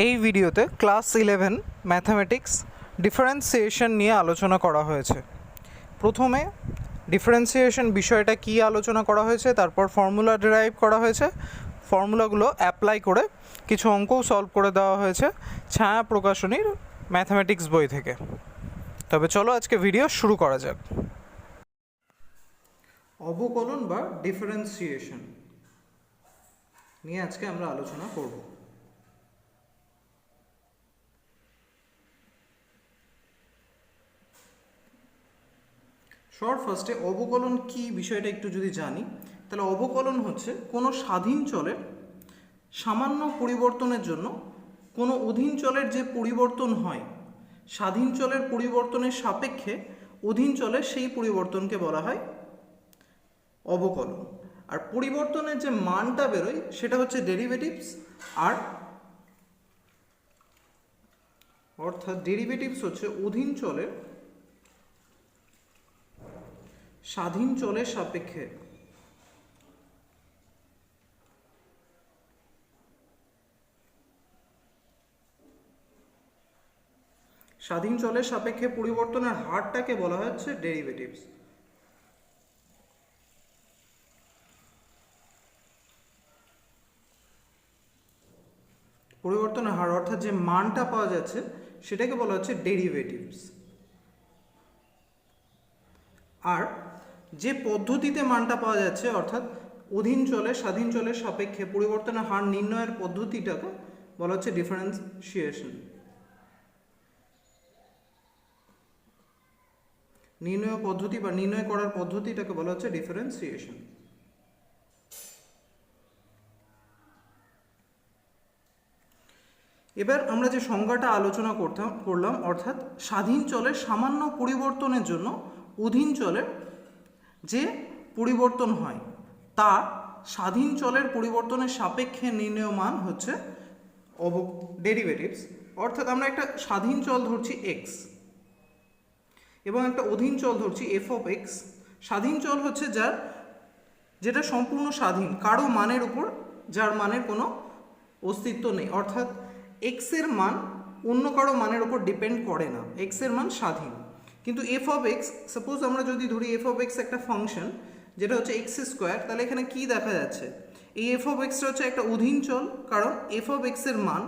এই ভিডিওতে class 11 mathematics differentiation নিয়ে আলোচনা করা হয়েছে। প্রথমে ডিফারেন্সিয়েশন বিষয়টা কী আলোচনা করা হয়েছে, তারপর ফর্মুলা ডিরাইভ করা হয়েছে, ফর্মুলাগুলো অ্যাপ্লাই করে কিছু অঙ্কও সলভ করে দেওয়া হয়েছে ছায়া প্রকাশনীর ম্যাথামেটিক্স বই থেকে। তবে চলো আজকে ভিডিও শুরু করা যাক। অবকলন বা ডিফারেন্সিয়েশন নিয়ে আজকে আমরা আলোচনা করব। ফার্স্টে অবকলন কি বিষয়টা একটু যদি জানি, তাহলে অবকলন হচ্ছে কোনো স্বাধীন চলের সামান্য পরিবর্তনের জন্য কোনো অধীন চলের যে পরিবর্তন হয়, স্বাধীন চলের পরিবর্তনের সাপেক্ষে অধীন চলের সেই পরিবর্তনকে বলা হয় অবকলন। আর পরিবর্তনের যে মানটা বেরোয় সেটা হচ্ছে ডেরিভেটিভস, আর অর্থাৎ ডেরিভেটিভস হচ্ছে অধীন চলের স্বাধীন চলের সাপেক্ষে স্বাধীন চলের সাপেক্ষে পরিবর্তনের হারটাকে বলা হচ্ছে ডেরিভেটিভস। পরিবর্তনের হার অর্থাৎ যে মানটা পাওয়া যাচ্ছে সেটাকে বলা হচ্ছে ডেরিভেটিভস। আর যে পদ্ধতিতে মানটা পাওয়া যাচ্ছে অর্থাৎ অধীন চলে স্বাধীন চলের সাপেক্ষে পরিবর্তনের হার নির্ণয়ের পদ্ধতিটাকে বলা হচ্ছে ডিফারেন্সিয়েশন। নির্ণয় পদ্ধতি বা নির্ণয় করার পদ্ধতিটাকে বলা হচ্ছে ডিফারেন্সিয়েশন। এবার আমরা যে সংজ্ঞাটা আলোচনা করলাম অর্থাৎ স্বাধীন চলের সামান্য পরিবর্তনের জন্য অধীন চলের যে পরিবর্তন হয় তা স্বাধীন চলের পরিবর্তনের সাপেক্ষে নির্ণেয় মান হচ্ছে ডেরিভেটিভস। অর্থাৎ আমরা একটা স্বাধীন চল ধরছি এক্স এবং একটা অধীন চল ধরছি এফ অফ এক্স। স্বাধীন চল হচ্ছে যেটা সম্পূর্ণ স্বাধীন, কারো মানের উপর যার মানের কোনো অস্তিত্ব নেই, অর্থাৎ এক্স এর মান অন্য কারো মানের উপর ডিপেন্ড করে না, এক্স এর মান স্বাধীন। কিন্তু এফ অফ এক্স, সাপোজ আমরা যদি ধরি এফ অফ এক্স একটা ফাংশন যেটা হচ্ছে এক্স স্কোয়ার, তাহলে এখানে কি দেখা যাচ্ছে, এই এফ অফ এক্সটা হচ্ছে একটা অধীন চল, কারণ এফ অফ এক্স এর মান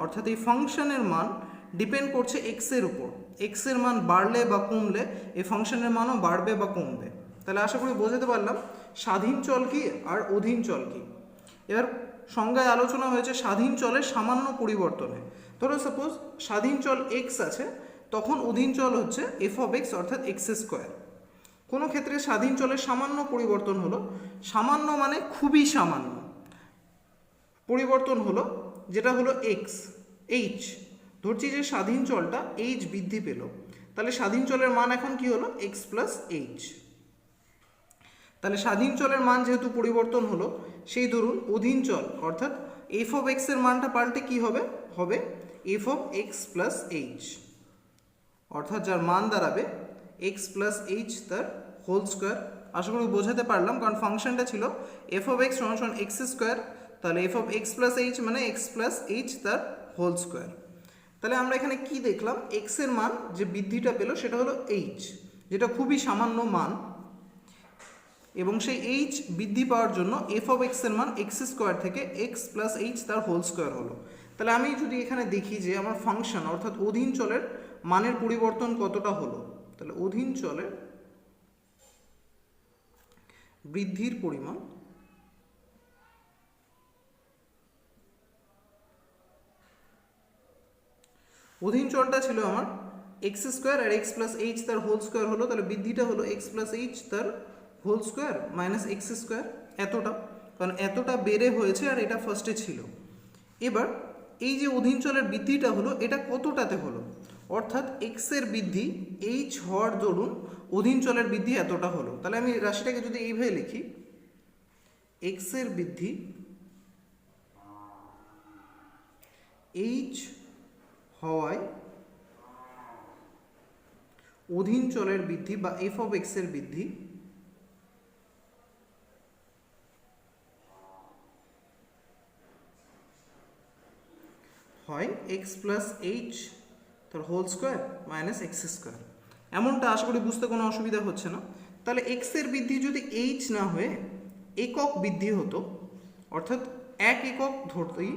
অর্থাৎ এই ফাংশনের মান ডিপেন্ড করছে এক্স এর উপর। এক্স এর মান বাড়লে বা কমলে এই ফাংশনের মানও বাড়বে বা কমবে। তাহলে আশা করি বোঝাতে পারলাম স্বাধীন চল কি আর অধীন চল কি। এবার সংজ্ঞায় আলোচনা হয়েছে স্বাধীন চলের সামান্য পরিবর্তনে। ধরো সাপোজ স্বাধীন চল এক্স আছে, তখন অধীন চল হচ্ছে এফ অফ এক্স অর্থাৎ এক্স স্কোয়ার। কোনো ক্ষেত্রে স্বাধীন চলের সামান্য পরিবর্তন হলো, সামান্য মানে খুবই সামান্য পরিবর্তন হলো, যেটা হলো এক্স এইচ। ধরছি যে স্বাধীন চলটা এইচ বৃদ্ধি পেল, তাহলে স্বাধীন চলের মান এখন কি হলো এক্স প্লাস এইচ। তাহলে স্বাধীন চলের মান যেহেতু পরিবর্তন হলো, সেই ধরুন অধীন চল অর্থাৎ এফ অফ এক্স এর মানটা পাল্টে কি হবে, হবে F of x plus H, অর্থাৎ যার মান দাঁড়াবে এক্স প্লাস এইচ তার হোল স্কোয়ার। আশা করি বোঝাতে পারলাম, কারণ ফাংশনটা ছিল এফ অফ এক্স সমান এক্স স্কোয়ার, তাহলে f of x plus H মানে এক্স প্লাস এইচ তার হোল স্কোয়ার। তাহলে আমরা এখানে কি দেখলাম, এক্স এর মান যে বৃদ্ধিটা পেল সেটা হলো এইচ, যেটা খুবই সামান্য মান, এবং সেই এইচ বৃদ্ধি পাওয়ার জন্য এফ অফ এক্স এর মান এক্স স্কোয়ার থেকে এক্স প্লাস এইচ তার হোল স্কোয়ার হলো। তাহলে আমি যদি এখানে দেখি যে আমার ফাংশন অর্থাৎ অধীন চলের মানের পরিবর্তন কতটা হলো, তাহলে অধীন চলের বৃদ্ধির পরিমাণ অধীন চলটা ছিল আমার এক্স স্কোয়ার আর এক্স প্লাস এইচ তার হোল স্কোয়ার হলো, তাহলে বৃদ্ধিটা হলো এক্স প্লাস এইচ তার whole square minus x square, এতটা, কারণ এতটা বেড়ে হয়েছে আর এটা ফার্স্টে ছিল। এবার এই যে অধীন চলের বৃদ্ধিটা হলো এটা কতটাতে হলো, অর্থাৎ এক্স এর বৃদ্ধি এইচ হওয়ার দরুন অধীন চলের বৃদ্ধি এতটা হলো। তাহলে আমি রাশিটাকে যদি এইভাবে লিখি, এক্স এর বৃদ্ধি এইচ হওয়ায় অধীন চলের বৃদ্ধি বা এফ অফ এক্স এর বৃদ্ধি হয় এক্স প্লাস এইচ তার whole square minus x square. এমনটা আশা করি বুঝতে কোনো অসুবিধা হচ্ছে না। তাহলে এক্সের বৃদ্ধি যদি এইচ না হয়ে একক বৃদ্ধি হতো, অর্থাৎ এক একক ধরতেই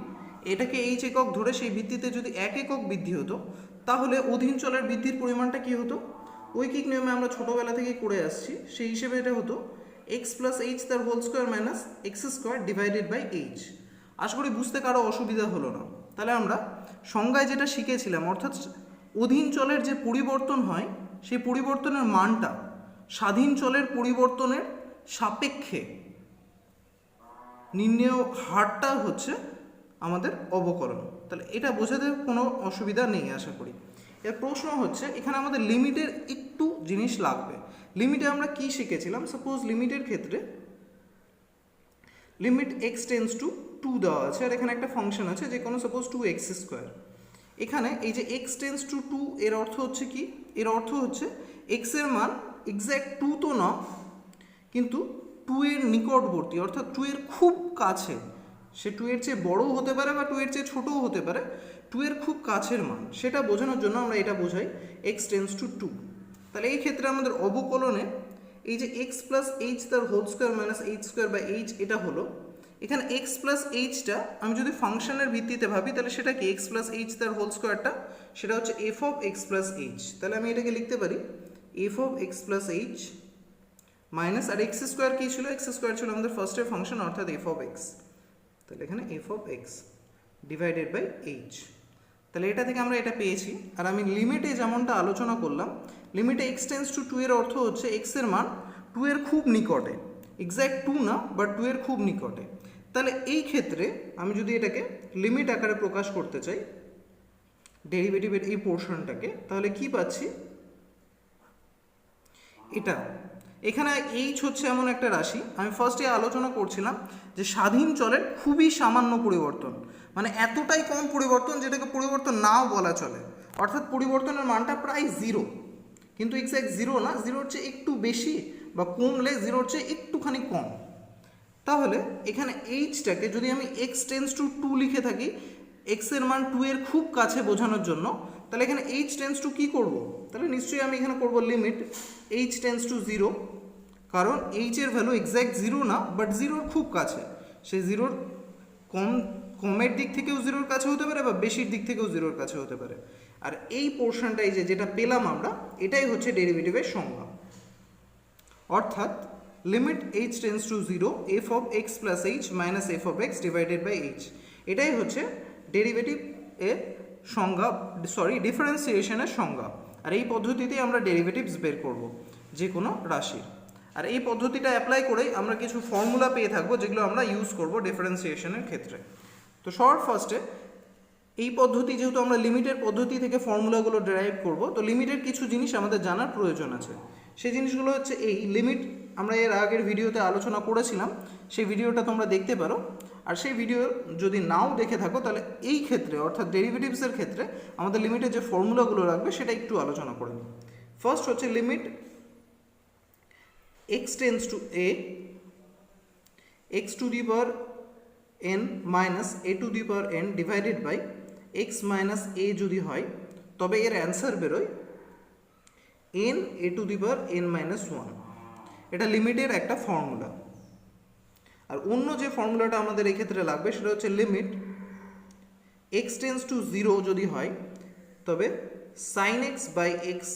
এটাকে এইচ একক ধরে সেই ভিত্তিতে যদি এক একক বৃদ্ধি হতো, তাহলে অধীন চলের বৃদ্ধির পরিমাণটা কী হতো? ঐকিক নিয়মে আমরা ছোটোবেলা থেকেই করে আসছি, সেই হিসেবে এটা হতো এক্স প্লাস এইচ তার whole square minus x square divided by h. আশা করি বুঝতে কারো অসুবিধা হলো না। তাহলে আমরা সংজ্ঞায় যেটা শিখেছিলাম, অর্থাৎ অধীন চলের যে পরিবর্তন হয় সেই পরিবর্তনের মানটা স্বাধীন চলের পরিবর্তনের সাপেক্ষে নির্ণেয় হারটা হচ্ছে আমাদের অবকলন। তাহলে এটা বোঝাতে কোনো অসুবিধা নেই আশা করি। এর প্রশ্ন হচ্ছে এখানে আমাদের লিমিটের একটু জিনিস লাগবে। লিমিটে আমরা কি শিখেছিলাম? সাপোজ লিমিটের ক্ষেত্রে লিমিট এক্স টেন্স টু 2 দেওয়া আছে, আর এখানে একটা ফাংশন আছে যে কোনো সাপোজ 2x স্কোয়ার। এখানে এই যে এক্স টেন্স টু 2 এর অর্থ হচ্ছে কি? এর অর্থ হচ্ছে এক্স এর মান এক্স্যাক্ট 2 তো না, কিন্তু 2 এর নিকটবর্তী, অর্থাৎ 2 এর খুব কাছে। সে 2 এর চেয়ে বড়ও হতে পারে বা 2 এর চেয়ে ছোটও হতে পারে, 2 এর খুব কাছের মান, সেটা বোঝানোর জন্য আমরা এটা বোঝাই এক্স টেন্স টু 2। তাহলে এই ক্ষেত্রে আমাদের অবকলনে এই যে এক্স প্লাস এইচ তার whole square minus h square by h, এটা হলো এখানে এক্স প্লাস এইচটা আমি যদি ফাংশনের ভিত্তিতে ভাবি তাহলে সেটা কি? এক্স প্লাস এইচ তার হোল স্কোয়ারটা সেটা হচ্ছে f of x plus h. তাহলে আমি এটাকে লিখতে পারি f of x plus h minus, আর এক্স স্কোয়ার কী ছিল? এক্স স্কোয়ার ছিল আমাদের ফার্স্টের ফাংশন অর্থাৎ এফ অফ এক্স। তাহলে এখানে f of x divided by h. তাহলে এটা থেকে আমরা এটা পেয়েছি। আর আমি লিমিটে যেমনটা আলোচনা করলাম, লিমিটে এক্স টেন্স টু 2 এর অর্থ হচ্ছে এক্স এর মান 2 এর খুব নিকটে, এক্স্যাক্ট 2 না বাট 2 এর খুব নিকটে। তাহলে এই ক্ষেত্রে আমি যদি এটাকে লিমিট আকারে প্রকাশ করতে চাই ডেরিভেটিভের এই পোর্শনটাকে, তাহলে কি পাচ্ছি? এটা এখানে এইচ হচ্ছে এমন একটা রাশি, আমি ফার্স্টে আলোচনা করছিলাম যে স্বাধীন চলের খুবই সামান্য পরিবর্তন, মানে এতটাই কম পরিবর্তন যেটাকে পরিবর্তন নাও বলা চলে, অর্থাৎ পরিবর্তনের মানটা প্রায় 0, কিন্তু এক্স্যাক্ট 0 না, 0-র চেয়ে একটু বেশি বা কমলে 0-র চেয়ে একটুখানি কম। তাহলে এখানে এইচটাকে যদি আমি এক্স টেন্স টু 2 লিখে থাকি এক্স এর মান 2 এর খুব কাছে বোঝানোর জন্য, তাহলে এখানে এইচ টেন্স টু কী করব? তাহলে নিশ্চয়ই আমি এখানে করব লিমিট এইচ টেন্স টু 0, কারণ এইচ এর ভ্যালু এক্স্যাক্ট 0 না বাট 0-র খুব কাছে। সে 0-র কমের দিক থেকেও 0-র কাছে হতে পারে বা বেশির দিক থেকেও 0-র কাছে হতে পারে। আর এই পোর্শনটাই যেটা পেলাম আমরা, এটাই হচ্ছে ডেরিভেটিভের সংজ্ঞা, অর্থাৎ limit h tends to 0 f of x plus h minus f of x divided by h. এটাই হচ্ছে ডেরিভেটিভ এর সংজ্ঞা, ডিফারেন্সিয়েশনের সংজ্ঞা। আর এই পদ্ধতিতেই আমরা ডেরিভেটিভস বের করব যে কোনো রাশির। আর এই পদ্ধতিটা অ্যাপ্লাই করেই আমরা কিছু ফর্মুলা পেয়ে থাকবো যেগুলো আমরা ইউজ করব ডিফারেন্সিয়েশনের ক্ষেত্রে। তো ফার্স্টে এই পদ্ধতি, যেহেতু আমরা লিমিটের পদ্ধতি থেকে ফর্মুলাগুলো ডেরাইভ করব, তো লিমিটের কিছু জিনিস আমাদের জানার প্রয়োজন আছে। সেই জিনিসগুলো হচ্ছে এই লিমিট আমরা এর আগের ভিডিওতে আলোচনা করেছিলাম, সেই ভিডিওটা তোমরা দেখতে পারো। আর সেই ভিডিও যদি নাও দেখে থাকো তাহলে এই ক্ষেত্রে অর্থাৎ ডেরিভেটিভসের ক্ষেত্রে আমাদের লিমিটের যে ফর্মুলাগুলো লাগবে সেটা একটু আলোচনা করে নিই। ফার্স্ট হচ্ছে limit x tends to a x to the power n minus a to the power n divided by x minus a যদি হয় তবে এর অ্যান্সার বেরোয় n a to the power n minus 1। এটা লিমিটের একটা ফর্মুলা। আর অন্য যে ফর্মুলাটা আমাদের এই ক্ষেত্রে লাগবে সেটা হচ্ছে লিমিট এক্স টেন্স টু 0 যদি হয় তবে সাইন এক্স বাই এক্স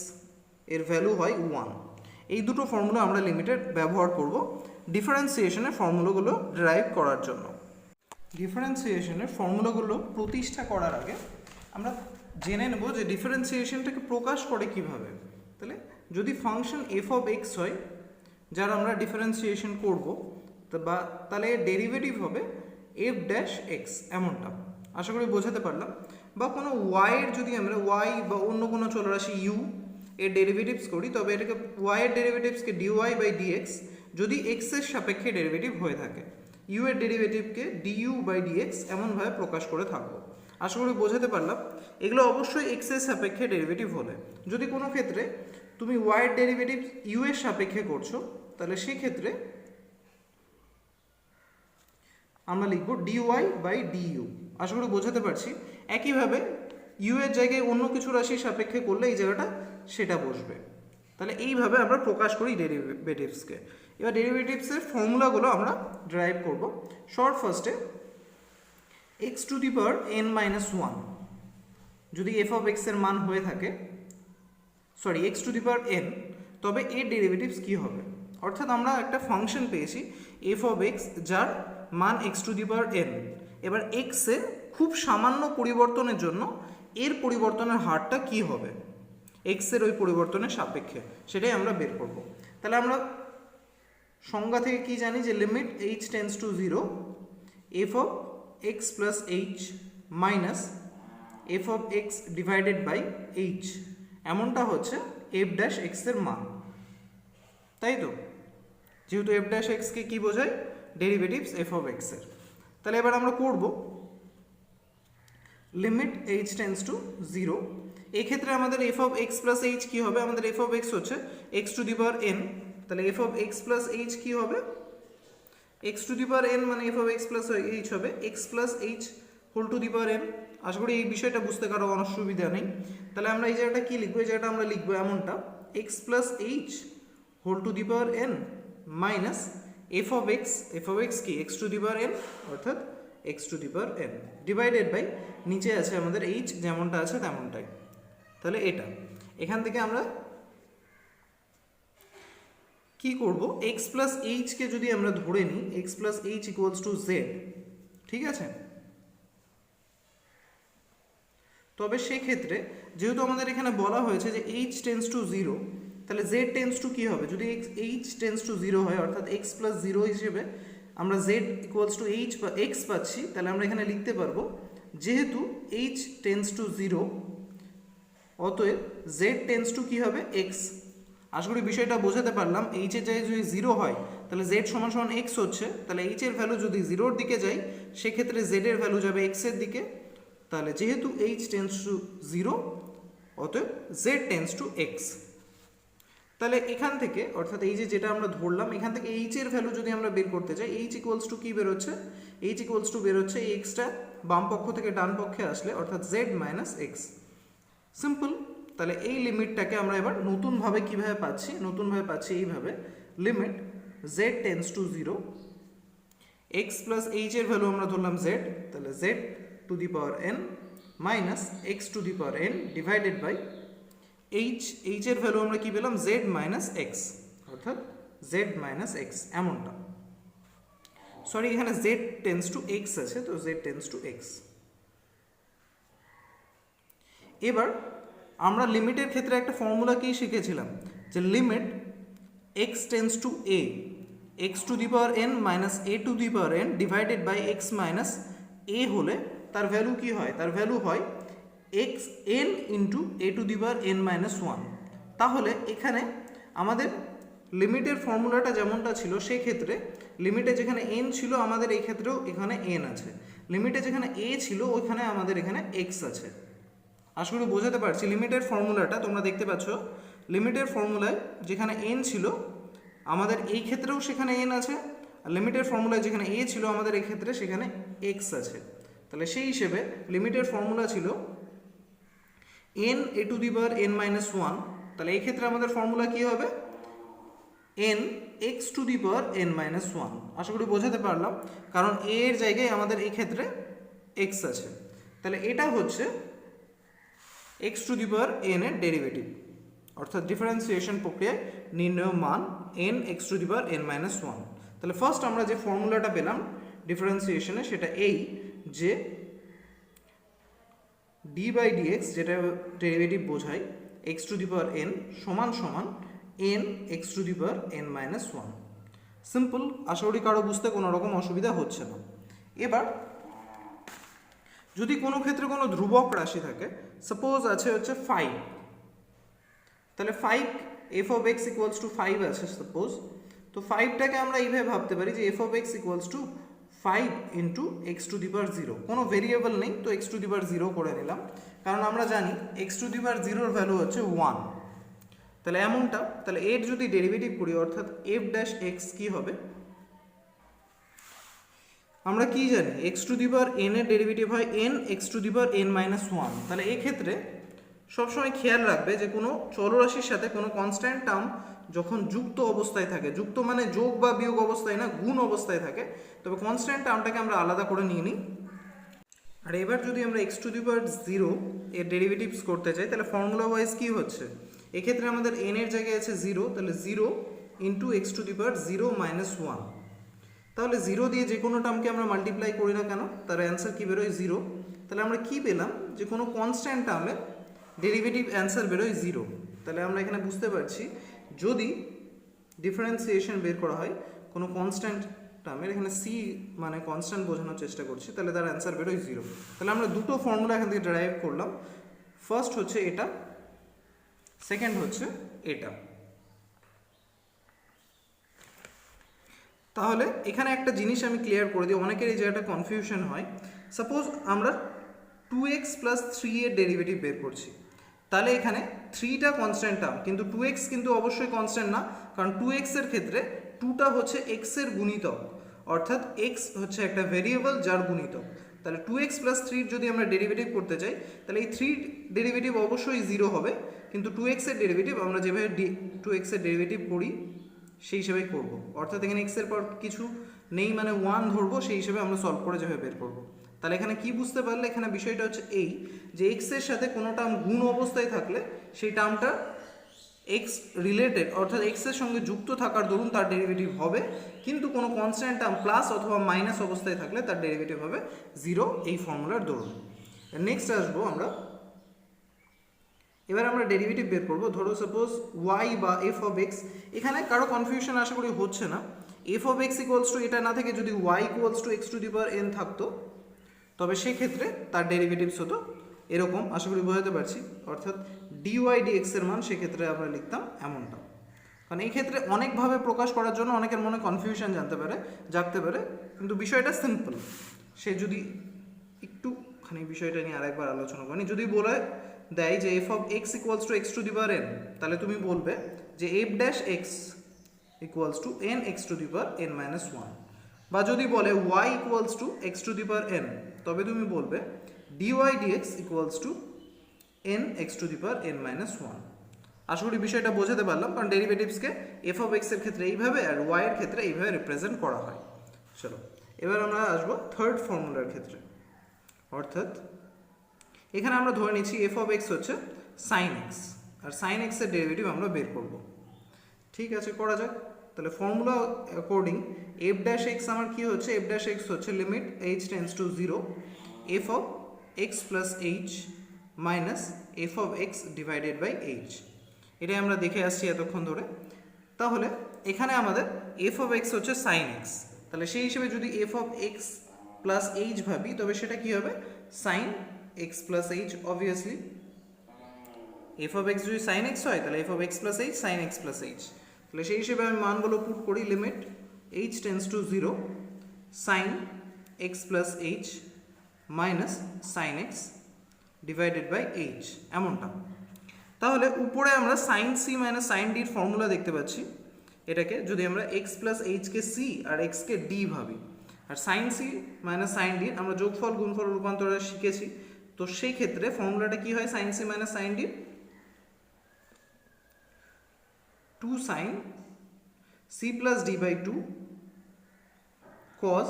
এর ভ্যালু হয় 1। এই দুটো ফর্মুলা আমরা লিমিটের ব্যবহার করব ডিফারেন্সিয়েশনের ফর্মুলাগুলো ডেরাইভ করার জন্য। ডিফারেন্সিয়েশনের ফর্মুলাগুলো প্রতিষ্ঠা করার আগে আমরা জেনে নেব যে ডিফারেন্সিয়েশনটাকে প্রকাশ করে কিভাবে। তাহলে যদি ফাংশন এফ অফ এক্স হয় যার আমরা ডিফারেন্সিয়েশন করব, তাহলে ডেরিভেটিভ হবে এফ ড্যাশ এক্স, এমনটা আশা করি বোঝাতে পারলাম। বা কোনো ওয়াইয়ের যদি আমরা ওয়াই বা অন্য কোনো চলরাশি ইউ এর ডেরিভেটিভস করি তবে এটাকে ওয়াইয়ের ডেরিভেটিভসকে ডিওয়াই বাই ডিএক্স যদি এক্সের সাপেক্ষে ডেরিভেটিভ হয়ে থাকে, ইউ এর ডেরিভেটিভকে ডিইউ বাই ডিএক্স এমনভাবে প্রকাশ করে থাকবো। আশা করি বোঝাতে পারলাম। এগুলো অবশ্যই এক্সের সাপেক্ষে ডেরিভেটিভ হলে। যদি কোনো ক্ষেত্রে তুমি ওয়াইয়ের ডেরিভেটিভ ইউ এর সাপেক্ষে করছো তাহলে সেক্ষেত্রে আমরা লিখবো ডিওয়াই বাই ডিইউ। আশা করি বোঝাতে পারছি। একইভাবে ইউ এর জায়গায় অন্য কিছু রাশির সাপেক্ষে করলে এই জায়গাটা সেটা বসবে। তাহলে এইভাবে আমরা প্রকাশ করি ডেরিভেটিভসকে। এবার ডেরিভেটিভসের ফর্মুলাগুলো আমরা ড্রাইভ করব। শর্ট ফার্স্টে x to the power n minus one যদি এফ অফ এক্স এর মান হয়ে থাকে, sorry x to the power n, তবে এর ডেরিভেটিভস কী হবে? অর্থাৎ আমরা একটা ফাংশন পেয়েছি এফ অফ এক্স যার মান x to the power N. এবার এক্সে খুব সামান্য পরিবর্তনের জন্য এর পরিবর্তনের হারটা কি হবে এক্সের ওই পরিবর্তনের সাপেক্ষে, সেটাই আমরা বের করব। তাহলে আমরা সংজ্ঞা থেকে কি জানি যে limit h tends to zero f of x plus h minus f of x divided by h, এমনটা হচ্ছে এফ ড্যাশ এক্সের মান, তাই তো? যেহেতু এফ ড্যাশ এক্সকে কী বোঝায়? ডেরিভেটিভস এফ অফ এক্সের। তাহলে এবার আমরা করব limit h tends to zero. এক্ষেত্রে আমাদের f of x plus h কী হবে? আমাদের এফ অফ এক্স হচ্ছে x to the power n, তাহলে f of x plus h কী হবে? X to the power n মানে f of x plus h হবে x plus h whole to the power n. আশা করি এই বিষয়টা বুঝতে কারো অসুবিধা নেই। তাহলে আমরা এই জায়গাটা কী লিখবো? এই জায়গাটা আমরা লিখবো এমনটা x plus h whole to the power n minus f of x কি x to the power n অর্থাৎ x to the power n divided by নিচে আছে আমাদের এইচ যেমনটা আছে তেমনটাই। তাহলে এটা এখান থেকে আমরা কি করব? এক্স প্লাস এইচকে যদি আমরা ধরে নিই x plus H equals to Z, ঠিক আছে? তবে সেক্ষেত্রে যেহেতু আমাদের এখানে বলা হয়েছে যে এইচ টেন্স টু জিরো, তাহলে জেড টেন্স টু কী হবে? যদি এইচ টেন্স টু জিরো হয় অর্থাৎ এক্স প্লাস জিরো হিসেবে আমরা জেড ইকুয়ালস টু এইচ বা এক্স পাচ্ছি, তাহলে আমরা এখানে লিখতে পারবো যেহেতু এইচ টেন্স টু জিরো অতএব জেড টেন্স টু কী হবে? এক্স। আশা করি বিষয়টা বোঝাতে পারলাম। এইচের জায়গায় যদি জিরো হয় তাহলে জেড সমান সমান এক্স হচ্ছে, তাহলে এইচের ভ্যালু যদি জিরোর দিকে যায় সেক্ষেত্রে জেডের ভ্যালু যাবে এক্সের দিকে। তাহলে যেহেতু এইচ টেন্স টু জিরো অতএব জেড টেন্স টু এক্স। তাহলে এখান থেকে অর্থাৎ এই যেটা আমরা ধরলাম এখান থেকে এইচের ভ্যালু যদি আমরা বের করতে চাই এইচ ইকুয়ালস টু কী বেরোচ্ছে? এইচ ইকুয়ালস টু বেরোচ্ছে এই এক্সটা বাম পক্ষ থেকে ডান পক্ষে আসলে অর্থাৎ জেড মাইনাস এক্স। সিম্পল। তাহলে এই লিমিটটাকে আমরা এবার নতুনভাবে কীভাবে পাচ্ছি? নতুনভাবে পাচ্ছি এইভাবে limit z tends to zero x plus এইচের ভ্যালু আমরা ধরলাম জেড, তাহলে z to the power n minus x to the power n divided by এইচের ভ্যালু আমরা কি পেলাম? জেড মাইনাস এক্স অর্থাৎ জেড মাইনাস এক্স এমনটা। সরি এখানে জেড টেন্স টু এক্স আছে, তো জেড টেন্স টু এক্স। এবার আমরা লিমিটের ক্ষেত্রে একটা ফর্মুলা কি শিখেছিলাম যে limit x tends to a x to the power n minus a to the power n divided by x minus a হলে তার ভ্যালু কি হয়? তার ভ্যালু হয় x n into a to the power n minus one. তাহলে এখানে আমাদের লিমিটের ফর্মুলাটা যেমনটা ছিল সেক্ষেত্রে লিমিটে যেখানে এন ছিল আমাদের এই ক্ষেত্রেও এখানে এন আছে, লিমিটে যেখানে এ ছিল ওইখানে আমাদের এখানে এক্স আছে। আশা করি বোঝাতে পারছি। লিমিটের ফর্মুলাটা তোমরা দেখতে পাচ্ছ, লিমিটের ফর্মুলায় যেখানে এন ছিল আমাদের এই ক্ষেত্রেও সেখানে এন আছে, আর লিমিটের ফর্মুলায় যেখানে এ ছিল আমাদের এই ক্ষেত্রে সেখানে এক্স আছে। তাহলে সেই হিসেবে লিমিটের ফর্মুলা ছিল n a to the power n minus one. তাহলে এই ক্ষেত্রে আমাদের ফর্মুলা কী হবে? N x to the power n minus one. আশা করি বোঝাতে পারলাম, কারণ এ এর জায়গায় আমাদের এই ক্ষেত্রে এক্স আছে। তাহলে এটা হচ্ছে x to the power n এর ডেরিভেটিভ, অর্থাৎ ডিফারেন্সিয়েশন প্রক্রিয়ায় নির্ণয় মান n x to the power n minus one. তাহলে ফার্স্ট আমরা যে ফর্মুলাটা পেলাম ডিফারেন্সিয়েশনে সেটা এই যে ডি বাই ডিএক্স যেটা ডেরিভেটিভ বোঝায় x to the power n সমান সমান n x to the power n minus one. Simple. আশা করি কারো বুঝতে কোনো রকম অসুবিধা হচ্ছে না। এবার যদি কোনো ক্ষেত্রে কোনো ধ্রুবক রাশি থাকে, সাপোজ আছে হচ্ছে 5, তাহলে 5 F of x equals to 5 আছে সাপোজ, তো 5টাকে আমরা এইভাবে ভাবতে পারি যে f of x equals to 5 into x to the power 0। কোনো ভেরিয়েবল নেই, তো এক্স টু দি পাওয়ার 0 করে নিলাম, কারণ আমরা জানি এক্স টু দি পাওয়ার 0-র ভ্যালু হচ্ছে 1। তাহলে এমনটা, তাহলে এর যদি ডেরিভেটিভ করি অর্থাৎ এফ ড্যাশ এক্স কী হবে? আমরা কি জানি x to the power n এর ডেরিভেটিভ হয় N x to the power n minus one. তাহলে এক্ষেত্রে সবসময় খেয়াল রাখবে যে কোনো চলরাশির সাথে কোনো কনস্ট্যান্ট টার্ম যখন যুক্ত অবস্থায় থাকে, যুক্ত মানে যোগ বা বিয়োগ অবস্থায় না, গুণ অবস্থায় থাকে, তবে কনস্ট্যান্ট টার্মটাকে আমরা আলাদা করে নিয়ে নিই। আর এবার যদি আমরা x to the power zero এর ডেরিভেটিভস করতে চাই তাহলে ফর্মুলা ওয়াইজ কী হচ্ছে, এক্ষেত্রে আমাদের এন এর জায়গায় আছে জিরো, তাহলে zero into x to the power zero minus one. তাহলে জিরো দিয়ে যে কোনো টার্মকে আমরা মাল্টিপ্লাই করি না কেন, তার অ্যান্সার কী বেরোয় জিরো। তাহলে আমরা কি পেলাম যে কোনো কনস্ট্যান্ট টার্মে ডেরিভেটিভ অ্যান্সার বেরোয় জিরো। তাহলে আমরা এখানে বুঝতে পারছি যদি ডিফারেন্সিয়েশন বের করা হয় কোনো কনস্ট্যান্ট টার্মের, এখানে সি মানে কনস্ট্যান্ট বোঝানোর চেষ্টা করছি, তাহলে তার অ্যান্সার বেরোয় জিরো। তাহলে আমরা দুটো ফর্মুলা এখান থেকে ডেরাইভ করলাম, ফার্স্ট হচ্ছে এটা, সেকেন্ড হচ্ছে এটা। তাহলে এখানে একটা জিনিস আমি ক্লিয়ার করে দিই, অনেকের এই জায়গাটা কনফিউশন হয়। সাপোজ আমরা 2x প্লাস 3 এর ডেরিভেটিভ বের করছি, তাহলে এখানে 3টা কনস্ট্যান্ট টার্ম, কিন্তু 2x কিন্তু অবশ্যই কনস্ট্যান্ট না, কারণ 2x এর ক্ষেত্রে 2টা হচ্ছে x এর গুণিতক, অর্থাৎ x হচ্ছে একটা ভেরিয়েবল যার গুণিতক। তাহলে 2x প্লাস 3 যদি আমরা ডেরিভেটিভ করতে চাই তাহলে এই 3 ডেরিভেটিভ অবশ্যই 0 হবে, কিন্তু 2x এর ডেরিভেটিভ আমরা যেভাবে 2x এর ডেরিভেটিভ করি সেই হিসেবেই করব, অর্থাৎ এখানে x এর পর কিছু নেই মানে 1 ধরবো, সেই হিসেবে আমরা সলভ করে যেভাবে বের করব। তাহলে এখানে কি বুঝতে পারলে, এখানে বিষয়টা হচ্ছে এই যে x এর সাথে কোনো টার্ম গুণ অবস্থায় থাকলে সেই টার্মটা x রিলেটেড, অর্থাৎ x এর সঙ্গে যুক্ত থাকার দরুন তার ডেরিভেটিভ হবে, কিন্তু কোনো কনস্ট্যান্ট টার্ম প্লাস অথবা মাইনাস অবস্থায় থাকলে তার ডেরিভেটিভ হবে জিরো, এই ফর্মুলার দরুন। নেক্সট আসবো আমরা, এবার আমরা ডেরিভেটিভ বের করবো। ধরো সাপোজ y বা f অফ x, এখানে কারো কনফিউশন আশা করি হচ্ছে না, f of x equals to এটা না থেকে যদি y equals to x to the power n থাকতো, তবে সেক্ষেত্রে তার ডেরিভেটিভস হতো এরকম, আশা করি বোঝাতে পারছি, অর্থাৎ dy dx এর মান সেক্ষেত্রে আমরা লিখতাম এমনটা। কারণ এই ক্ষেত্রে অনেকভাবে প্রকাশ করার জন্য অনেকের মনে কনফিউশন জাগতে পারে, কিন্তু বিষয়টা সিম্পল। সে যদি একটুখানি বিষয়টা নিয়ে আরেকবার আলোচনা করি, যদি বলে দেয় যে f of x equals to x to the power n, তাহলে তুমি বলবে যে f dash x equals to n x to the power n minus one. বা যদি বলে y equals to x to the power n, তবে তুমি বলবে dy dx equals to n x to the power n minus one. আশা করি বিষয়টা বোঝাতে পারলাম, কারণ ডেরিভেটিভসকে এফ অফ এক্স এর ক্ষেত্রে এইভাবে আর ওয়াই এর ক্ষেত্রে এইভাবে রিপ্রেজেন্ট করা হয়। চলো এবার আমরা আসবো থার্ড ফর্মুলার ক্ষেত্রে, অর্থাৎ এখানে আমরা ধরে নিচ্ছি এফ অফ এক্স হচ্ছে সাইন এক্স, আর সাইন এক্স এর ডেরিভেটিভ আমরা বের করব। ঠিক আছে, করা যাক। তাহলে formula according f dash x আমার কি হচ্ছে, এফ ড্যাশ এক্স হচ্ছে limit h tends to zero f of x plus h minus f of x divided by h. এটাই আমরা দেখে আসছি এতক্ষণ ধরে। তাহলে এখানে আমাদের এফ অফ এক্স হচ্ছে সাইন এক্স, তাহলে সেই হিসেবে যদি f of x plus h ভাবি, তবে সেটা কি হবে sine x plus h. Obviously f of x যদি সাইন এক্স হয় তাহলে f of x plus h sine x plus h. তাহলে সেই হিসেবে আমি মানগুলো পুট করি, limit h tends to zero sine x plus h minus sine x divided by h, এমনটা। তাহলে উপরে আমরা সাইন সি মাইনাস সাইন ডির ফর্মুলা দেখতে পাচ্ছি। এটাকে যদি আমরা এক্স প্লাস এইচকে সি আর এক্সকে ডি ভাবি, আর sine C minus sine d আমরা যোগফল গুণফল রূপান্তরে শিখেছি, তো সেই ক্ষেত্রে ফর্মুলাটা কি হয় sine C minus sine D, two sine C plus D by two cos,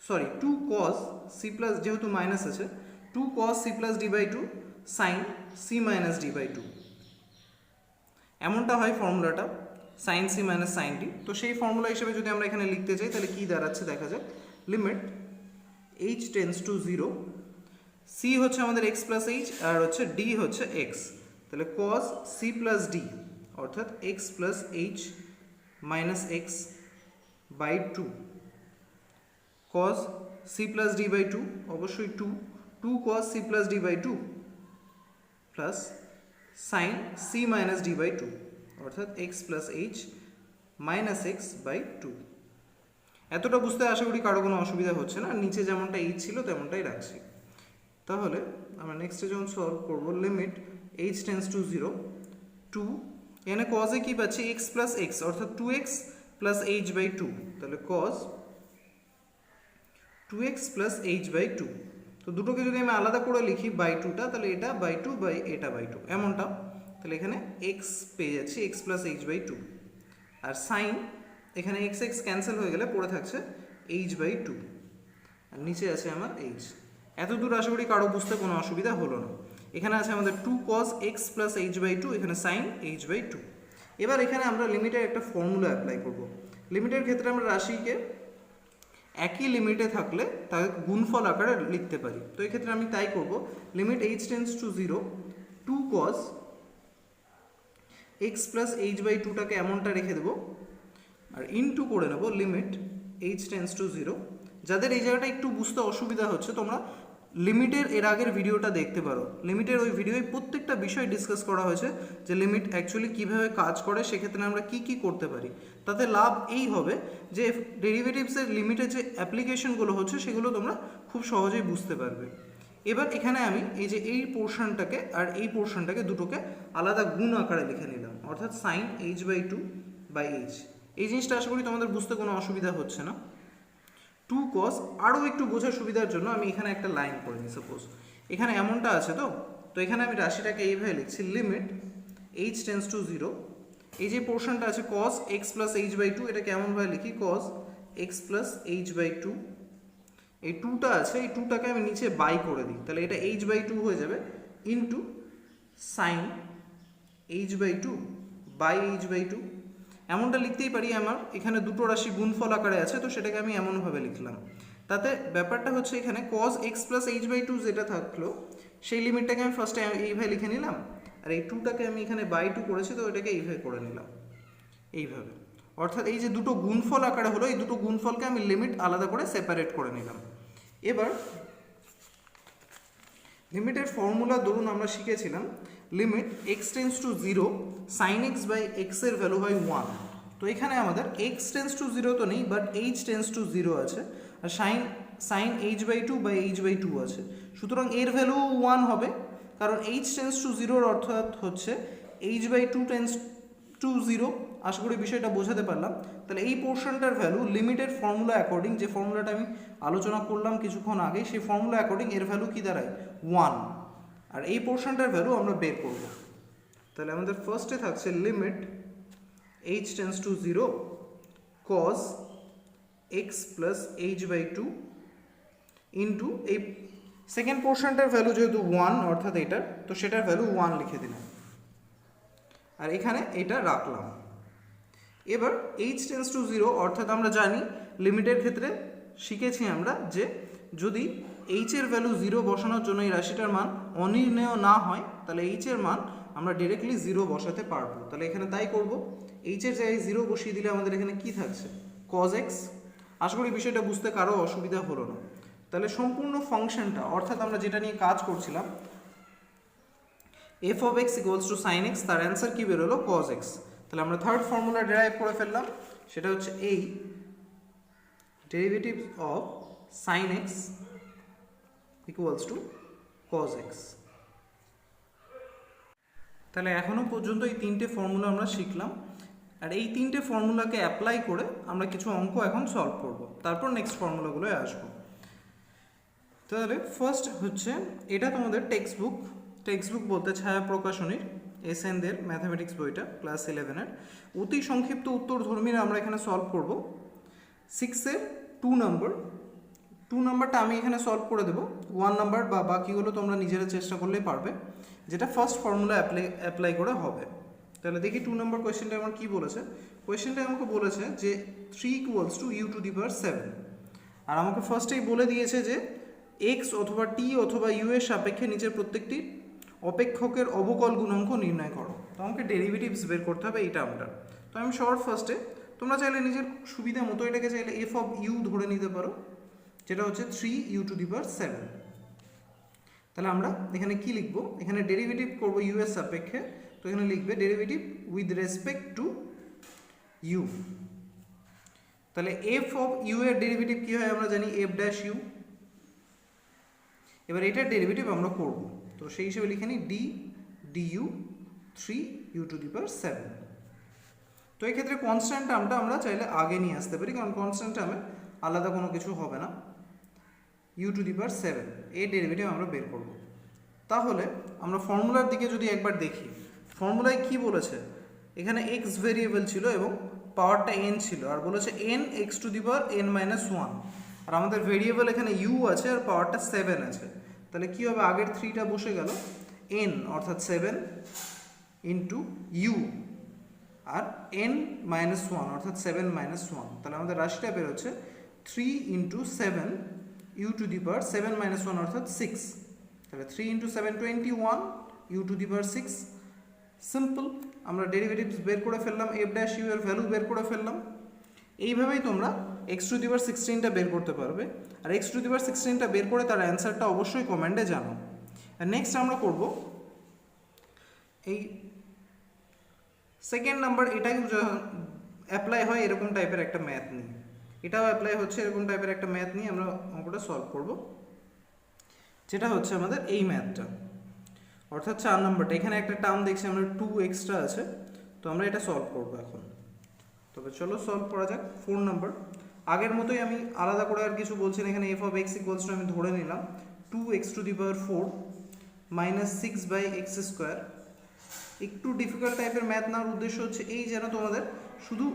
sorry two cos C plus, যেহেতু মাইনাস আছে, two cos C plus D by two sine C minus D by two, এমনটা হয় ফর্মুলাটা sine C minus sine D. তো সেই formula হিসেবে যদি আমরা এখানে লিখতে চাই তাহলে কি দাঁড়াচ্ছে দেখা যাক, limit h tends to zero, C হচ্ছে আমাদের এক্স প্লাস এইচ আর হচ্ছে ডি হচ্ছে এক্স, তাহলে কজ সি প্লাস ডি অর্থাৎ x plus h minus x by two, cos C plus D by two অবশ্যই two cos C plus D by two plus sine C minus D by two অর্থাৎ x plus h minus x by two. এতটা বুঝতে আশা করি কারো কোনো অসুবিধা হচ্ছে না, নিচে যেমনটা এইচ ছিল তেমনটাই রাখছি। তাহলে আমরা নেক্সটে যখন সলভ করব, limit h tends to zero two, এখানে কজে কি পাচ্ছি এক্স প্লাস এক্স অর্থাৎ two x plus h by two, তাহলে cos 2x plus h by two. তো দুটোকে যদি আমি আলাদা করে লিখি বাই টুটা, তাহলে এটা বাই টু বাই এটা বাই টু এমনটা, তাহলে এখানে এক্স পেয়ে যাচ্ছি x plus h by two. আর সাইন এখানে এক্স এক্স ক্যান্সেল হয়ে গেলে পড়ে থাকছে এইচ বাই টু, আর নিচে আছে আমার এইচ। এত দূর আশা করি কারো বুঝতে কোনো অসুবিধা হলো না। এখানে আছে আমাদের 2 cos x plus h by two, এখানে সাইন এইচ বাই টু। এবার এখানে আমরা লিমিটের একটা ফর্মুলা অ্যাপ্লাই করব। লিমিটের ক্ষেত্রে আমরা রাশিকে একই লিমিটে থাকলে তাকে গুণফল আকারে লিখতে পারি। তো এই ক্ষেত্রে আমি তাই করব, limit h tends to 0 2 cos x plus h by টুটাকে এমনটা রেখে দেবো, আর ইনটু করে নেব লিমিট এইচ টেন্স টু 0। যাদের এই জায়গাটা একটু বুঝতে অসুবিধা হচ্ছে, তোমরা লিমিটের এর আগের ভিডিওটা দেখতে পারো। লিমিটের ওই ভিডিওয় প্রত্যেকটা বিষয় ডিসকাস করা হয়েছে যে লিমিট অ্যাকচুয়ালি কীভাবে কাজ করে, সেক্ষেত্রে আমরা কী কী করতে পারি। তাতে লাভ এই হবে যে ডেরিভেটিভসের লিমিটের যে অ্যাপ্লিকেশনগুলো হচ্ছে সেগুলো তোমরা খুব সহজেই বুঝতে পারবে। এবার এখানে আমি এই যে এই পোর্শনটাকে আর এই পোর্শনটাকে দুটোকে আলাদা গুণ আকারে লিখে নিলাম, অর্থাৎ sine h by two by h. এই জিনিসটা আশা করি তোমাদের বুঝতে কোনো অসুবিধা হচ্ছে না। 2 cos আরও একটু বোঝার সুবিধার জন্য আমি এখানে একটা লাইন করে নিই। সাপোজ এখানে এমনটা আছে, তো এখানে আমি রাশিটাকে এইভাবে লিখছি, লিমিট এইচ টেন্স টু 0। এই যে পোর্শনটা আছে cos x plus h by two, এটাকে এমনভাবে লিখি cos x plus h by two. এই টুটা আছে, এই টুটাকে আমি নিচে বাই করে দিই, তাহলে এটা এইচ বাই টু হয়ে যাবে into sine h by two by h by two. এমনটা লিখতেই পারি, আমার এখানে দুটো রাশি গুণফল আকারে আছে, তো সেটাকে আমি এমনভাবে লিখলাম। তাতে ব্যাপারটা হচ্ছে এখানে cos x plus h by two যেটা থাকলো সেই লিমিটটাকে আমি ফার্স্টে এইভাবে লিখে নিলাম, আর এই টুটাকে আমি এখানে বাই টু করেছি, তো এটাকে এইভাবে করে নিলাম এইভাবে। অর্থাৎ এই যে দুটো গুণফল আকারে হলো, এই দুটো গুণফলকে আমি লিমিট আলাদা করে সেপারেট করে নিলাম। এবার লিমিটের ফর্মুলা ধরুন আমরা শিখেছিলাম limit x tends to 0 sine x by এক্সের ভ্যালু হয় 1। তো এখানে আমাদের এক্স টেন্স টু 0 তো নেই, বাট এইচ টেন্স টু 0 আছে, আর sine h by two by h by two আছে। সুতরাং এর ভ্যালু 1 হবে, কারণ এইচ টেন্স টু 0 অর্থাৎ হচ্ছে h by two tends to 0। আশা করি বিষয়টা বোঝাতে পারলাম। তাহলে এই পোর্শনটার ভ্যালু লিমিটের ফর্মুলা অ্যাকর্ডিং, যে ফর্মুলাটা আমি আলোচনা করলাম কিছুক্ষণ আগে, সেই ফর্মুলা অ্যাকর্ডিং এর ভ্যালু কী দাঁড়ায় 1, আর এই পোর্শনটার ভ্যালু আমরা বের করব। তাহলে আমাদের ফার্স্টে থাকছে limit h tends to 0 cos x plus h by two into এই সেকেন্ড পোর্শনটার ভ্যালু যেহেতু 1 অর্থাৎ এটার, তো সেটার ভ্যালু 1 লিখে দিলাম, আর এখানে এটা রাখলাম। এবার এইচ টেন্স টু 0 অর্থাৎ আমরা জানি লিমিটের ক্ষেত্রে শিখেছি আমরা যে যদি এইচ এর ভ্যালু 0 বসানোর জন্য এই রাশিটার মান অনির্ণেয় না হয়, তাহলে এইচ এর মান আমরা ডিরেক্টলি 0 বসাতে পারবো। তাহলে এখানে তাই করব, এইচ এর জায়গায় 0 বসিয়ে দিলে আমাদের এখানে কি থাকছে cos x। আশা করি বিষয়টা বুঝতে কারো অসুবিধা হলো না। তাহলে সম্পূর্ণ ফাংশনটা অর্থাৎ আমরা যেটা নিয়ে কাজ করছিলাম f of x equals to sin x, তার অ্যান্সার কি বেরোলো cos x। তাহলে আমরা থার্ড ফর্মুলা ডেরাইভ করে ফেললাম, সেটা হচ্ছে এই derivative of sin x equals to cos x। তাহলে এখনো পর্যন্ত এই তিনটে ফর্মুলা আমরা শিখলাম, আর এই তিনটে ফর্মুলাকে অ্যাপ্লাই করে আমরা কিছু অঙ্ক এখন সলভ করব, তারপর নেক্সট ফর্মুলাগুলোয় আসবো। তাহলে ফার্স্ট হচ্ছে এটা তোমাদের টেক্সট বুক বলতে ছায়া প্রকাশনীর এসএনদের ম্যাথামেটিক্স বইটা ক্লাস 11-এর অতি সংক্ষিপ্ত উত্তরধর্মীরা আমরা এখানে সলভ করব। 6-এর 2 নাম্বারটা আমি এখানে সলভ করে দেবো, 1 নাম্বার বা বাকিগুলো তোমরা নিজেরা চেষ্টা করলেই পারবে, যেটা ফার্স্ট ফর্মুলা অ্যাপ্লাই করে হবে। তাহলে দেখি 2 নাম্বার কোয়েশ্চেনটা আমার কি বলেছে। কোয়েশ্চেনটা আমাকে বলেছে যে 3 equals to u to the power 7, আর আমাকে ফার্স্টেই বলে দিয়েছে যে x অথবা t অথবা u এর সাপেক্ষে নিচের প্রত্যেকটি অপেক্ষকের অবকল গুণাঙ্ক নির্ণয় করো। তো আমাকে ডেরিভেটিভস বের করতে হবে এই টার্মটার। তো আমি শর্ট ফার্স্টে, তোমরা চাইলে নিজের সুবিধা মতো এটাকে চাইলে f of u ধরে নিতে পারো, যেটা হচ্ছে 3 u to the power 7। তাহলে আমরা এখানে কি লিখব, এখানে ডেরিভেটিভ করব u এর সাপেক্ষে, তো এখানে লিখবে derivative with respect two u। তাহলে f of u এর ডেরিভেটিভ কি হয় আমরা জানি f dash u। এবার এটার ডেরিভেটিভ আমরা করব, তো সেই হিসেবে লিখে নিই d du 3 u to the power 7। তো এই ক্ষেত্রে কনস্ট্যান্ট টার্মটা আমরা চাইলে আগে নিয়ে আসতে পারি, কারণ কনস্ট্যান্ট টার্মে আলাদা কোনো কিছু হবে না। ইউ টু দি পাওয়ার 7, এই ডেরিভেটিভ আমরা বের করব। তাহলে আমরা ফর্মুলার দিকে যদি একবার দেখি, ফর্মুলায় কি বলেছে, এখানে এক্স ভেরিয়েবল ছিল এবং পাওয়ারটা এন ছিল, আর বলেছে n x to the power n minus one, আর আমাদের ভেরিয়েবল এখানে ইউ আছে আর পাওয়ারটা 7 আছে। তাহলে কী হবে, আগের 3টা বসে গেল, এন অর্থাৎ 7 into u r n minus one অর্থাৎ 7 মাইনাস ওয়ান। তাহলে আমাদের রাশিটা বেরোচ্ছে 3 into 7 u to the power 7 minus one অর্থাৎ 6। তাহলে 3 into 7 21 u to the power 6। Simple, আমরা ডেরিভেটিভস বের করে ফেললাম, এফ ড্যাশ ইউ এর ভ্যালু বের করে ফেললাম। এইভাবেই তোমরা এক্স টু দি পাওয়ার 16টা বের করতে পারবে, আর এক্স টু দি পাওয়ার 16টা বের করে তার অ্যান্সারটা অবশ্যই কমেন্টে জানাও। আর নেক্সট আমরা করব এই সেকেন্ড নাম্বার, এটাই অ্যাপ্লাই হয় এরকম টাইপের একটা ম্যাথ নিয়ে, এটাও অ্যাপ্লাই হচ্ছে এরকম টাইপের একটা ম্যাথ নিয়ে আমরা অঙ্কটা সলভ করব, যেটা হচ্ছে আমাদের এই ম্যাথটা, অর্থাৎ 4 নাম্বারটা। এখানে একটা টার্ম দেখছি আমরা 2 এক্সট্রা আছে, তো আমরা এটা সলভ করব এখন। তবে চলো সলভ করা যাক। 4 নাম্বার, আগের মতোই আমি আলাদা করে আর কিছু বলছি না, এখানে f of x equals two আমি ধরে নিলাম 2x two the power 4 minus 6/x square. একটু ডিফিকাল্ট টাইপের ম্যাথ নেওয়ার উদ্দেশ্য হচ্ছে এই, যেন তোমাদের শুধু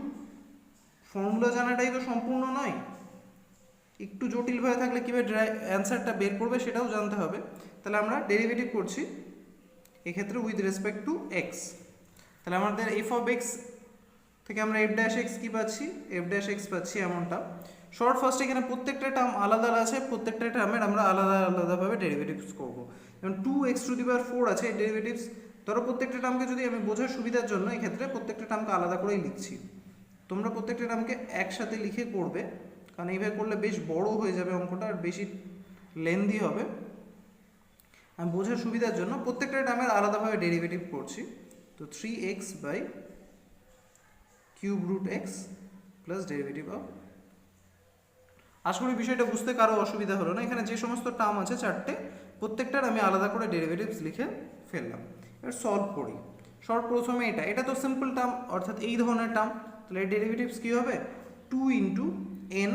ফর্মুলা জানাটাই তো সম্পূর্ণ নয়, একটু জটিলভাবে থাকলে কীভাবে অ্যান্সারটা বের করবে সেটাও জানতে হবে। তাহলে আমরা ডেরিভেটিভ করছি এক্ষেত্রে উইথ রেসপেক্ট টু এক্স। তাহলে আমাদের এফ অফ এক্স থেকে আমরা এফ ড্যাশ এক্স কী পাচ্ছি, এফ ড্যাশ এক্স পাচ্ছি এমনটা। শর্ট ফার্স্ট এখানে প্রত্যেকটা টার্ম আলাদা আছে, প্রত্যেকটা টার্মের আমরা আলাদা আলাদাভাবে ডেরিভেটিভস করবো। যেমন 2x টু দি পাওয়ার 4 আছে, এই ডেরিভেটিভস ধরো প্রত্যেকটা টার্মকে যদি আমি বোঝার সুবিধার জন্য এক্ষেত্রে প্রত্যেকটা টার্মকে আলাদা করেই লিখছি, তোমরা প্রত্যেকটা টার্মকে একসাথে লিখে করবে, কারণ এইভাবে করলে বেশ বড় হয়ে যাবে অঙ্কটা আর বেশি লেন্দি হবে। আমি বোঝার সুবিধার জন্য প্রত্যেকটা টার্মের আলাদাভাবে ডেরিভেটিভ করছি। তো 3x by cube root x plus derivative of, আশা করি বিষয়টা বুঝতে কারো অসুবিধা হলো না। এখানে যে সমস্ত টার্ম আছে 4টে, প্রত্যেকটার আমি আলাদা করে ডেরিভেটিভস লিখে ফেললাম। এবার সলভ করি। সলভ প্রথমে এটা তো সিম্পল টার্ম, অর্থাৎ এই ধরনের টার্ম, তাহলে এর ডেরিভেটিভস কী হবে, 2 into n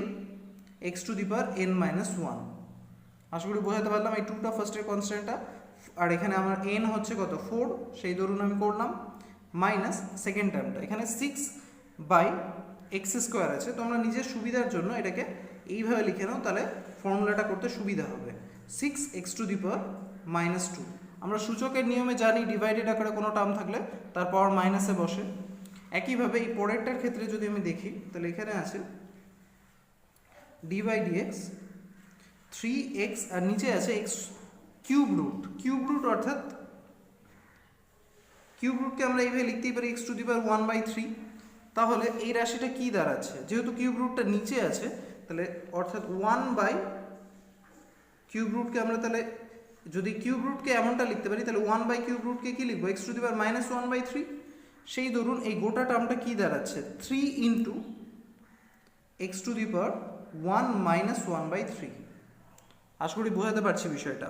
x to the power n minus one. আশা করি বোঝাতে পারলাম। এই 2টা ফার্স্টের কনস্ট্যান্টটা, আর এখানে আমার এন হচ্ছে কত 4, সেই ধরুন আমি করলাম, মাইনাস সেকেন্ড টার্মটা এখানে 6/x স্কোয়ার আছে। তো আমরা নিজের সুবিধার জন্য এটাকে এইভাবে লিখে নাও, তাহলে ফর্মুলাটা করতে সুবিধা হবে। 6x two the power minus 2, আমরা সূচকের নিয়মে জানি ডিভাইডেড আকারে কোনো টার্ম থাকলে তার পাওয়ার মাইনাসে বসে। একইভাবে এই পরেরটার ক্ষেত্রে যদি আমি দেখি, তাহলে এখানে আছে d/dx 3x, আর নিচে আছে x cube root. Cube root অর্থাৎ কিউব রুটকে আমরা এইভাবে লিখতেই পারি x টু দি পাওয়ার 1/3। তাহলে এই রাশিটা কি দাঁড়াচ্ছে, যেহেতু কিউব রুটটা নিচে আছে, তাহলে অর্থাৎ 1 কিউব রুটকে আমরা, তাহলে যদি কিউব রুটকে এমনটা লিখতে পারি, তাহলে 1 কিউব রুটকে কি লিখবো, x to the power minus 1/3। সেই ধরুন এই গোটা টার্মটা কি দাঁড়াচ্ছে, 3 into x to the power 1 minus 1/3। আশা করি বোঝাতে পারছি বিষয়টা।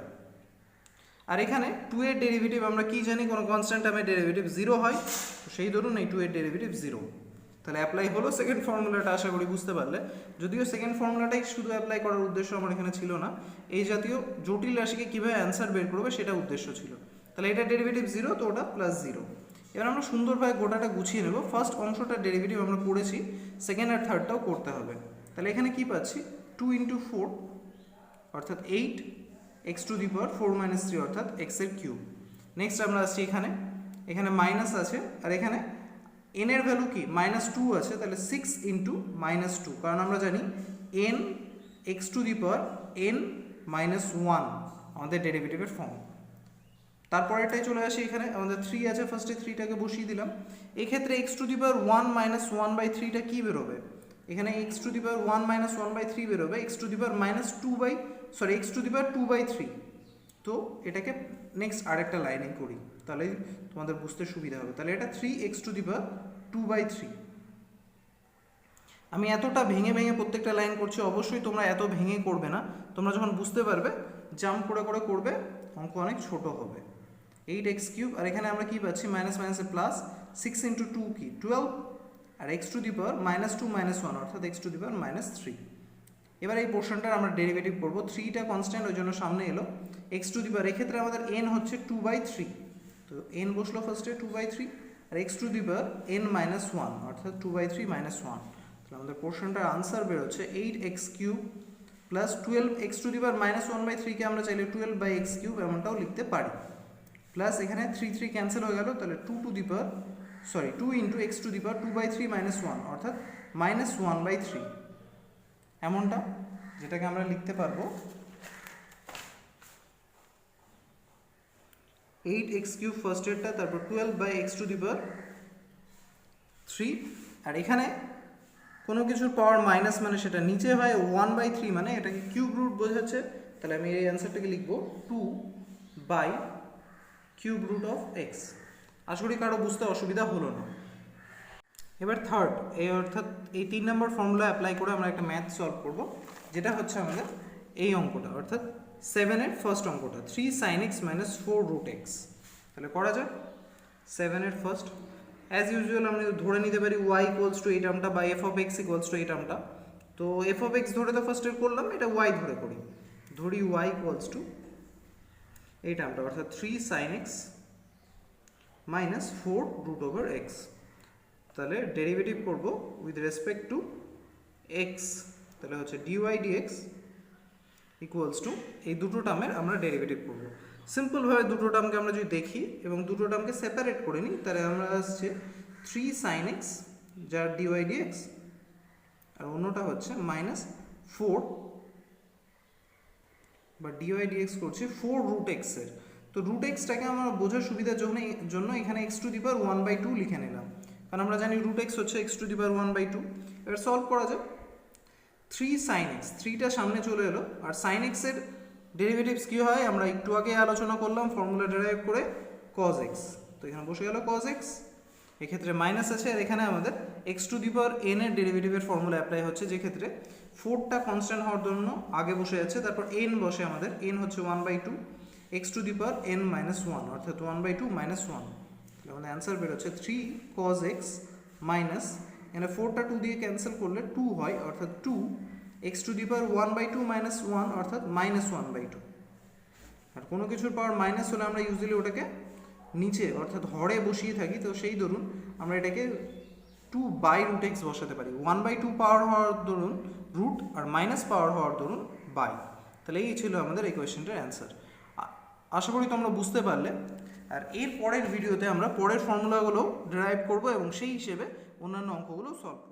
আর এখানে 2 এর ডেরিভেটিভ আমরা কি জানি, কোনো কনস্ট্যান্ট টার্মের ডেরিভেটিভ 0 হয়, তো সেই ধরুন এই 2 এর ডেরিভেটিভ 0। তাহলে অ্যাপ্লাই হলো সেকেন্ড ফর্মুলাটা, আশা করি বুঝতে পারলে। যদিও সেকেন্ড ফর্মুলাটাই শুধু অ্যাপ্লাই করার উদ্দেশ্য আমার এখানে ছিল না, এই জাতীয় জটিল রাশিকে কীভাবে অ্যান্সার বের করবে সেটা উদ্দেশ্য ছিল। তাহলে এটা ডেরিভেটিভ 0, তো ওটা প্লাস 0। এবার আমরা সুন্দরভাবে গোটাটা গুছিয়ে নেব। ফার্স্ট অংশটার ডেরিভেটিভ আমরা করেছি, সেকেন্ড আর থার্ডটাও করতে হবে। তাহলে এখানে কি পাচ্ছি, 2 ইন্টু 4 অর্থাৎ 8x two the power 4 minus 3 অর্থাৎ x এর কিউব। নেক্সট আমরা আসছি এখানে মাইনাস আছে, আর এখানে n এর ভ্যালু কি -2 আছে, তাহলে 6 ইন্টু -2, কারণ আমরা জানি n x to the power n minus 1 আমাদের ডেরিভেটিভের ফর্ম। তারপরেরটাই চলে আসি, এখানে আমাদের 3 আছে, ফার্স্টে 3টাকে বসিয়ে দিলাম। এক্ষেত্রে x to the power 1 minus 1/3টা কী বেরোবে, এখানে x to the power 1 minus 1/3 বেরোবে, x to the power minus x to the power 2/3। তো এটাকে নেক্সট আরেকটা লাইনে করি, তাহলে তোমাদের বুঝতে সুবিধা হবে। তাহলে এটা 3x টু দি পাওয়ার 2/3। আমি এতটা ভেঙে ভেঙে প্রত্যেকটা লাইন করছি, অবশ্যই তোমরা এত ভেঙে করবে না, তোমরা যখন বুঝতে পারবে জাম্প করে করে করবে, অঙ্ক অনেক ছোট হবে। 8x কিউব, আর এখানে আমরা কি পাচ্ছি, মাইনাস মাইনাসে প্লাস, 6 ইন্টু 2 কি 12, আর x টু দি পাওয়ার -2 - 1 অর্থাৎ x টু দি পাওয়ার -3। এবার এই পোর্শনটার আমরা ডেরিভেটিভ করবো, 3টা কনস্ট্যান্ট ওই জন্য সামনে এলো, এক্স টু দি পাওয়ার এক্ষেত্রে আমাদের এন হচ্ছে 2/3, তো এন বসলো ফার্স্টে 2/3, আর x to the power n minus 1 অর্থাৎ 2/3 মাইনাস 1। তাহলে আমাদের পোর্শনটার আনসার বেরোচ্ছে 8x³ plus 12x to the power minus 1/3কে আমরা চাইলে 12/x³ এমনটাও লিখতে পারি, প্লাস এখানে 3 3 ক্যান্সেল হয়ে গেল, তাহলে 2 into x to the power 2/3 minus 1 অর্থাৎ মাইনাস 1/3 এমনটা, যেটাকে আমরা লিখতে পারবো 8x³ ফার্স্ট এরটা, তারপর 12/x টু দি পাওয়ার 3, আর এখানে কোনো কিছুর পাওয়ার মাইনাস মানে সেটা নিচে হয়, 1/3 মানে এটাকে কিউব রুট বোঝাচ্ছে, তাহলে আমি এই অ্যান্সারটাকে লিখবো 2/কিউব রুট অফ এক্স। আশা করি কারো বুঝতে অসুবিধা হলো না। এবার থার্ড, এই অর্থাৎ এই 3 নম্বর ফর্মুলা অ্যাপ্লাই করে আমরা একটা ম্যাথ সলভ করব, যেটা হচ্ছে আমাদের এই অঙ্কটা, অর্থাৎ 7-এর ফার্স্ট অঙ্কটা 3 sin x minus 4 root x. তাহলে করা যাক। 7-এর ফার্স্ট অ্যাজ ইউজুয়াল আমরা ধরে নিতে পারি y ইকুয়ালস টু এই টার্মটা বা f of x equals to এই টার্মটা, তো f অফ x ধরে তো ফার্স্টের করলাম, এটা y ধরে করি, ধরি y ইকুয়ালস টু এই টার্মটা অর্থাৎ 3 sin x minus 4 root over x. তাহলে ডেরিভেটিভ করব উইথ রেসপেক্ট টু এক্স, তাহলে হচ্ছে dy dx ইকুয়ালস টু এই দুটো টার্মের আমরা ডেরিভেটিভ করব। সিম্পলভাবে দুটো টার্মকে আমরা যদি দেখি এবং দুটো টার্মকে সেপারেট করে নিই, তাহলে আমরা আসছে 3 sin x যার dy dx, আর অন্যটা হচ্ছে মাইনাস 4 বা dy dx করছি 4 রুট এক্সের। তো রুট এক্সটাকে আমরা বোঝার সুবিধার জন্য এখানে x টু দি পাওয়ার 1/2 লিখে নিলাম, কারণ আমরা জানি রুট এক্স হচ্ছে x টু দি পাওয়ার 1/2। এবার সলভ করা যাক। 3 sin x, 3টা সামনে চলে এলো, আর sin x এর ডেরিভেটিভস কী হয় আমরা একটু আগে আলোচনা করলাম ফর্মুলা ডেরাইভ করে, cos x, তো এখানে বসে গেল cos x, এক্ষেত্রে মাইনাস আছে, আর এখানে আমাদের x to the power n এর ডেরিভেটিভের ফর্মুলা অ্যাপ্লাই হচ্ছে, যে ক্ষেত্রে 4টা কনস্ট্যান্ট হওয়ার জন্য আগে বসে যাচ্ছে, তারপর n বসে আমাদের, n হচ্ছে 1/2, x to the power n minus 1 অর্থাৎ 1/2 মাইনাস 1। তাহলে আমাদের অ্যান্সার বেরোচ্ছে 3 cos x মাইনাস, এখানে 4টা 2 দিয়ে ক্যান্সেল করলে 2 হয় অর্থাৎ 2 x to the power 1/2 minus 1 অর্থাৎ মাইনাস 1/2। আর কোনো কিছুর পাওয়ার মাইনাস হলে আমরা ইউজুয়ালি ওটাকে নিচে অর্থাৎ হরে বসিয়ে থাকি, তো সেই ধরুন আমরা এটাকে 2/√x বসাতে পারি, 1/2 পাওয়ার হওয়ার দরুন রুট আর মাইনাস পাওয়ার হওয়ার দরুন বাই। তাহলে এই ছিল আমাদের এই কোয়েশ্চেনটার অ্যান্সার। আশা করি তোমরা বুঝতে পারলে। আর এর পরের ভিডিওতে আমরা পরের ফর্মুলাগুলো ডেরাইভ করব এবং সেই হিসেবে অন্যান্য অঙ্কগুলো সলভ করব।